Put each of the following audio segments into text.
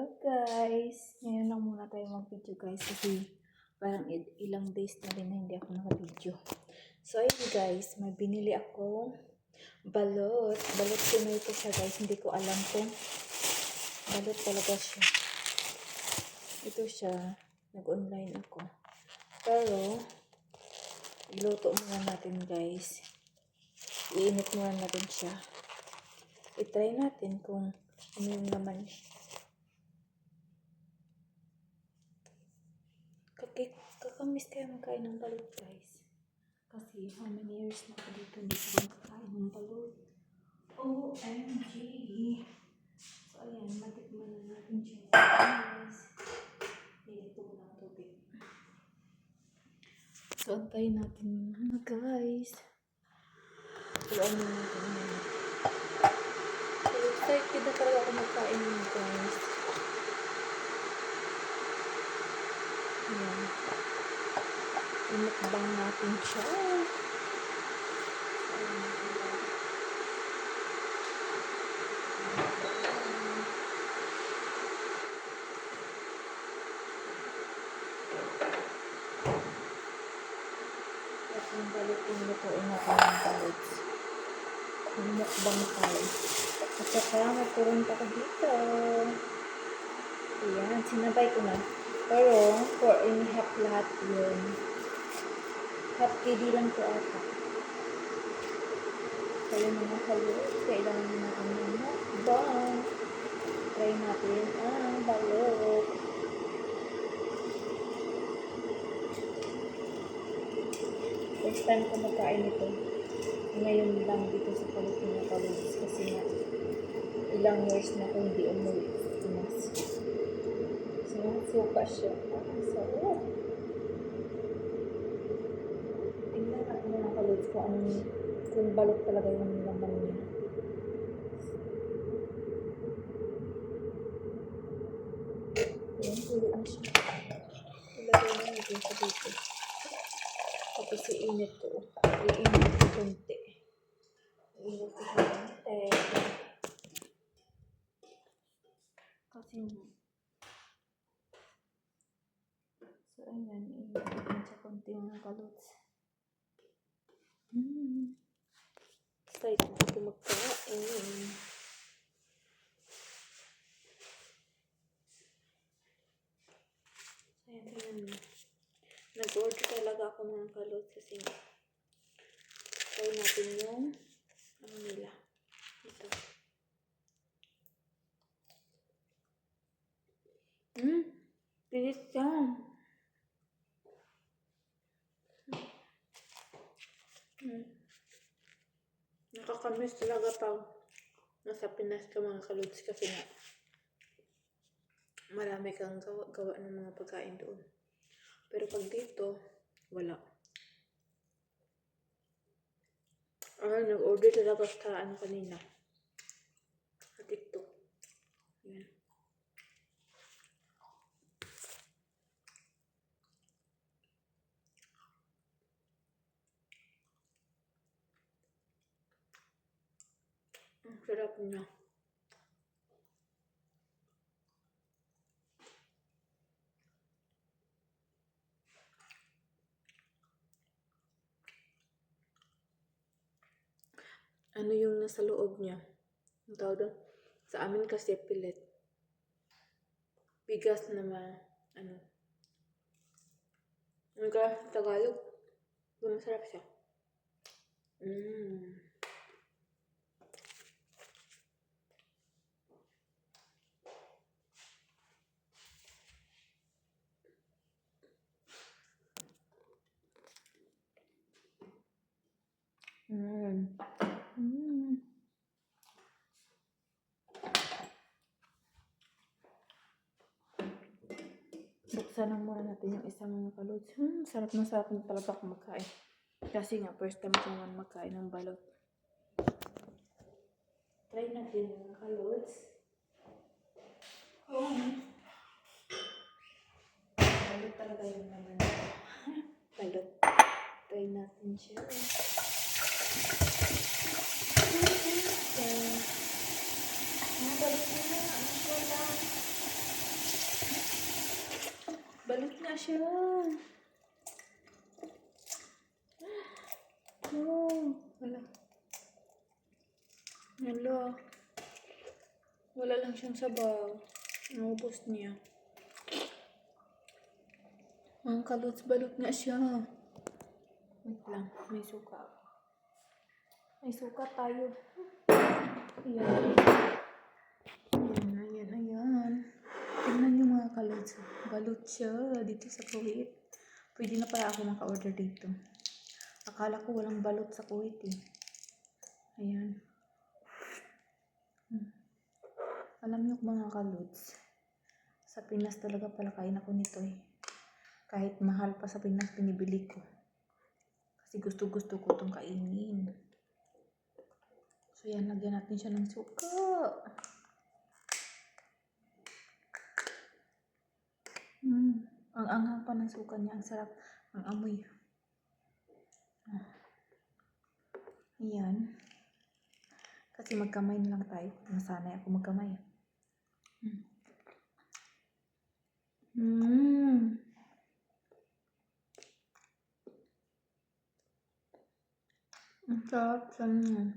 Hello guys! Ngayon lang muna tayo mag-video guys kasi parang ilang days na rin na hindi ako naka-video. So ayun guys, may binili ako balot. Balot ko na ito siya guys. Hindi ko alam kung balot talaga siya. Ito siya. Nag-online ako. Pero iluto muna natin guys. Iinit muna natin siya. I-try natin kung ano yung naman. Kakamiss kaya magkain ng balot guys. Kasi how many years na ako dito hindi ko magkakain ng balot. OMG! So ayan, matikman na natin siya guys. Nilito ko ng tubig. So antayin natin muna guys. Tulaan na natin muna. So excited na talaga ako magkain ng guys. Ayan. Imakbang natin siya. At yung balot yung lutuin natin ng balot. Imakbang tayo. At saka magkurunta ko dito. Ayan, sinabay ko na. Pero, 4.5 lahat yun. Half KD lang po ata. Kaya mga kalot, kailangan natin ng mukbang. Try natin ang balot. First time ko magkain ito. Ngayon lang dito sa Pilipinas College kasi nga ilang years na kung hindi umuwi. Suka siya. Sarap. Tingnan natin mga kalot kung balot talaga yung laman niya. Ayan, tuloy siya. Ilagay na natin sa dito. Tapos iinit ko. Iinit ko kunti. Iinit ko kunti. Kasi so ayan, iinit ko sa kunti mga kalots. Excited ako magkain. Ayan, tingnan mo. Nag-order talaga ako mga kalots kasi try natin yung ano nila. Ito. Pilit yan. Nakakamiss talaga pag nasa Pinas ka mga kalots kasi nga marami kang gawa ng mga pagkain doon. Pero pag dito, wala. Nag-order talaga sa kanina. Sa TikTok. Ayan. Ang sarap niya. Ano yung nasa loob niya? Ang tawag doon? Sa amin kasi pilit. Bigas na ano ka Tagalog? Masarap siya. Buksan lang muna natin yung isang mga kalots. Sarap na talaga ako magkain. Kasi nga, first time ko naman magkain ng balot. Try natin yung kalots. Balot talaga yung naman. Balot. Try natin siya. Balot na. Ang lang. siya. Oh, wala. Wala. Wala lang siyang sabaw. Naubos niya. Ang kalots balot nga siya. Wait lang, may suka. May suka tayo. Ayan. Ayan. Tingnan niyo mga kalots. Balot siya dito sa Kuwait. Pwede na pala ako maka-order dito. Akala ko walang balot sa Kuwait eh. Ayan. Alam niyo mga kalots, sa Pinas talaga pala kain ako nito eh. Kahit mahal pa sa Pinas, pinibili ko. Kasi gusto ko itong kainin. So yan, lagyan natin siya ng suka. Ang anghang pa ng suka niya. Ang sarap. Ang amoy. Ayan. Kasi magkamay na lang tayo. Masanay ako magkamay. Ang sarap siya niya.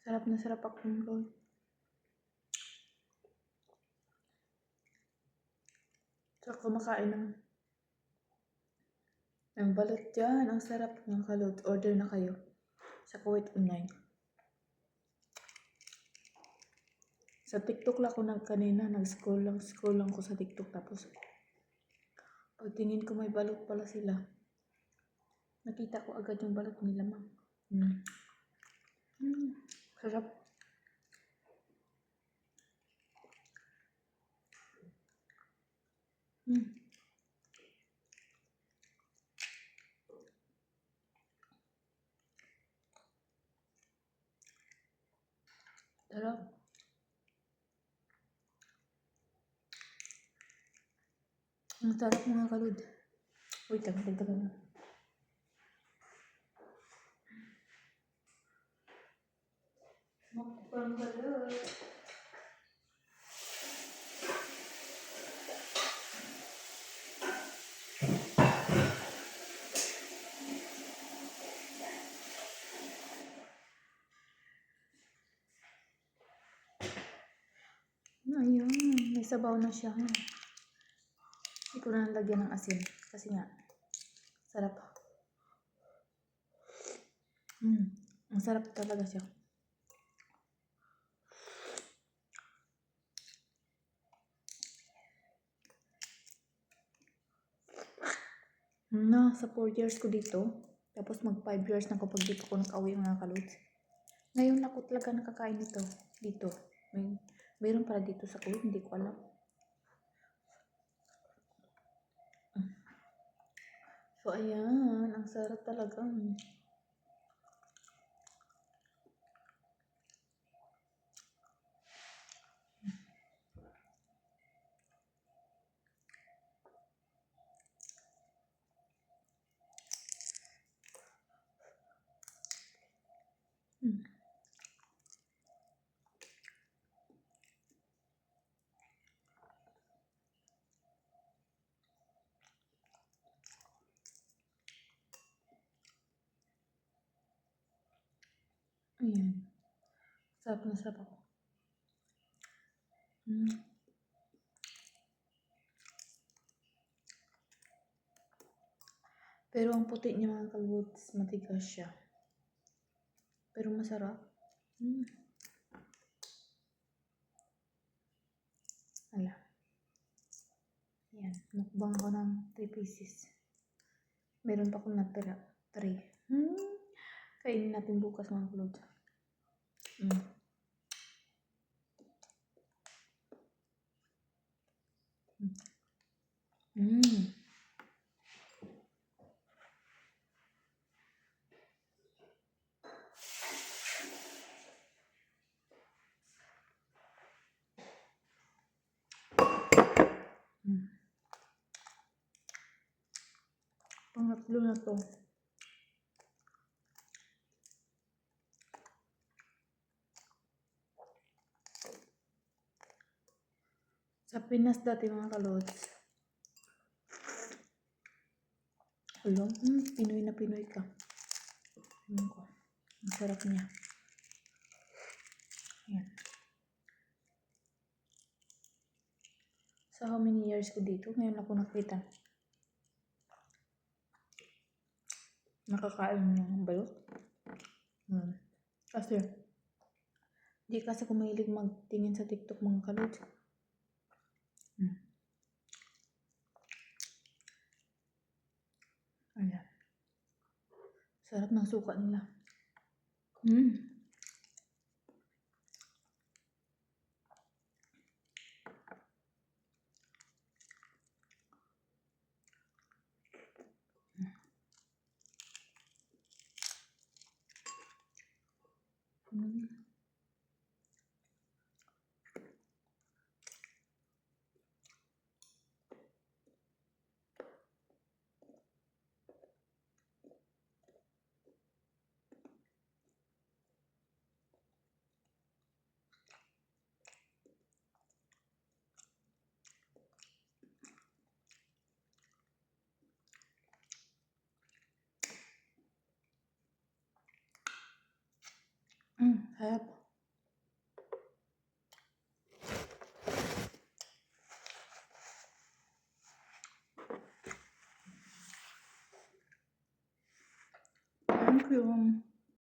Sarap na sarap akong roll. So, kumakain ng balot dyan. Ang sarap ng kalot. Order na kayo sa Kuwait Online. Sa TikTok lang ako kanina. Nag-scroll lang ko sa TikTok. Tapos, pagtingin ko may balot pala sila. Nakita ko agad yung balot nila, ma'am. Sarap. Sarap. Ang sarap mga kalod. Wait lang, dagdagan na. Mukbang balot. Ayun, may sabaw na siya. Hindi ko na lagyan ng asin. Kasi nga, sarap. Ang sarap talaga siya. Sa 4 years ko dito. Tapos mag 5 years na kapag dito ko nakauwi mga kalods. Ngayon ako talaga nakakain nito. Dito. Mayroon pala dito sa Kuwait. Hindi ko alam. So, ayan. Ang sarap talaga. Ayan. Sarap na sarap ako. Pero ang puti niya mga kalods, matigas siya. Pero masarap. Ala. Ayan. Mukbang ko ng 3 pieces. Meron pa akong natira. 3. Kainin natin bukas mga kalods. Tatlo na to. Sa Pinas dati mga kalods. Alam, Pinoy na Pinoy ka. Ko. Ang sarap niya. Ayan. So, how many years ko dito? Ngayon ako nakita. Nakakain ng balot. Kasi, di kasi ako mahilig magtingin sa TikTok mga kalod. Ayan. Sarap ng suka nila. Sarap. Thank you.